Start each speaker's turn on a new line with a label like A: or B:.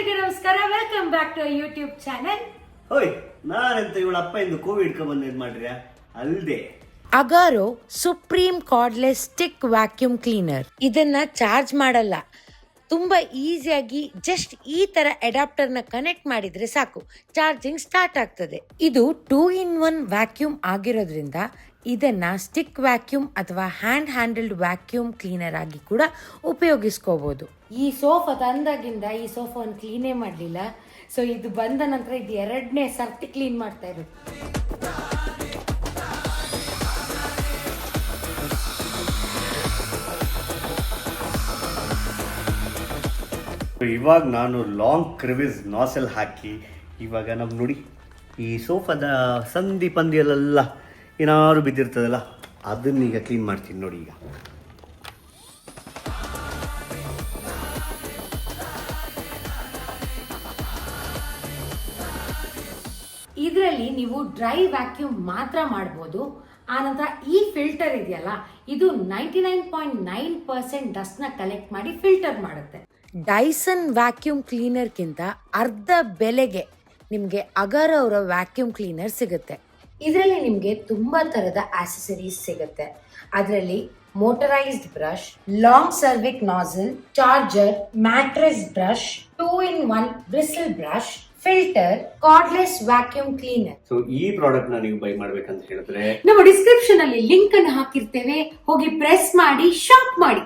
A: ಎಲ್ರಿಗೂ ನಮಸ್ಕಾರ. Welcome back to YouTube channel.
B: ಹೋಯ್ ನಾನಂತ ಇವಳ ಅಪ್ಪ ಇಂದು ಕೋವಿಡ್ ಇಟ್ಕೊಂಡ್ಬಂದು ಇದು ಮಾಡ್ರಿ ಅಲ್ದೆ
C: Agaro supreme cordless stick vacuum cleaner. ಇದನ್ನ ಚಾರ್ಜ್ ಮಾಡಲ್ಲ, ತುಂಬಾ ಈಸಿಯಾಗಿ ಜಸ್ಟ್ ಈ ತರ ಅಡಾಪ್ಟರ್ನ ಕನೆಕ್ಟ್ ಮಾಡಿದ್ರೆ ಸಾಕು, ಚಾರ್ಜಿಂಗ್ ಸ್ಟಾರ್ಟ್ ಆಗ್ತದೆ. ಇದು 2-in-1 ವ್ಯಾಕ್ಯೂಮ್ ಆಗಿರೋದ್ರಿಂದ ಇದನ್ನ ಸ್ಟಿಕ್ ವ್ಯಾಕ್ಯೂಮ್ ಅಥವಾ ಹ್ಯಾಂಡಲ್ಡ್ ವ್ಯಾಕ್ಯೂಮ್ ಕ್ಲೀನರ್ ಆಗಿ ಕೂಡ ಉಪಯೋಗಿಸ್ಕೋಬಹುದು. ಈ ಸೋಫಾ ತಂದಾಗಿಂದ ಈ ಸೋಫಾವನ್ನು ಕ್ಲೀನೇ ಮಾಡಲಿಲ್ಲ. ಸೊ ಇದು ಬಂದ ನಂತರ ಇದು 2ನೇ ಸರ್ತಿ ಕ್ಲೀನ್ ಮಾಡ್ತಾ ಇರೋದು.
B: ಇವಾಗ ನಾನು ಲಾಂಗ್ ಕ್ರಿವಿಸ್ ನಾಸೆಲ್ ಹಾಕಿ ಇವಾಗ ನಮ್ಗೆ ನೋಡಿ ಈ ಸೋಫಾದ ಸಂಧಿ ಪಂದಿಯಲ್ಲೆಲ್ಲ ಏನಾದ್ರು ಬಿದ್ದಿರ್ತದಲ್ಲ ಅದನ್ನೀಗ ಕ್ಲೀನ್ ಮಾಡ್ತೀನಿ ನೋಡಿ. ಈಗ
C: ಇದರಲ್ಲಿ ನೀವು ಡ್ರೈ ವ್ಯಾಕ್ಯೂಮ್ ಮಾತ್ರ ಮಾಡ್ಬೋದು. ಆನಂತರ ಈ ಫಿಲ್ಟರ್ ಇದೆಯಲ್ಲ, ಇದು 99.9% ಡಸ್ಟ್ನ ಕಲೆಕ್ಟ್ ಮಾಡಿ ಫಿಲ್ಟರ್ ಮಾಡುತ್ತೆ. ಡೈಸನ್ ವ್ಯಾಕ್ಯೂಮ್ ಕ್ಲೀನರ್ಗಿಂತ ಅರ್ಧ ಬೆಲೆಗೆ ನಿಮಗೆ ಅಗಾರೋ ಅವರ ವ್ಯಾಕ್ಯೂಮ್ ಕ್ಲೀನರ್ ಸಿಗುತ್ತೆ. ಇದರಲ್ಲಿ ನಿಮಗೆ ತುಂಬಾ ತರದ ಆಕ್ಸೆಸರೀಸ್ ಸಿಗುತ್ತೆ. ಅದರಲ್ಲಿ ಮೋಟರೈಸ್ಡ್ ಬ್ರಷ್, ಲಾಂಗ್ ಸರ್ವಿಕ್ nozzle, charger, mattress brush, 2-in-1 bristle brush, filter, cordless vacuum cleaner.
B: So ಈ ಪ್ರಾಡಕ್ಟ್ ನ ನೀವು ಬೈ ಮಾಡ್ಬೇಕಂತ ಹೇಳಿದ್ರೆ
A: ನಮ್ಮ ಡಿಸ್ಕ್ರಿಪ್ಷನ್ ಅಲ್ಲಿ ಲಿಂಕ್ ಅನ್ನು ಹಾಕಿರ್ತೇವೆ, ಹೋಗಿ ಪ್ರೆಸ್ ಮಾಡಿ ಶಾಪ್ ಮಾಡಿ.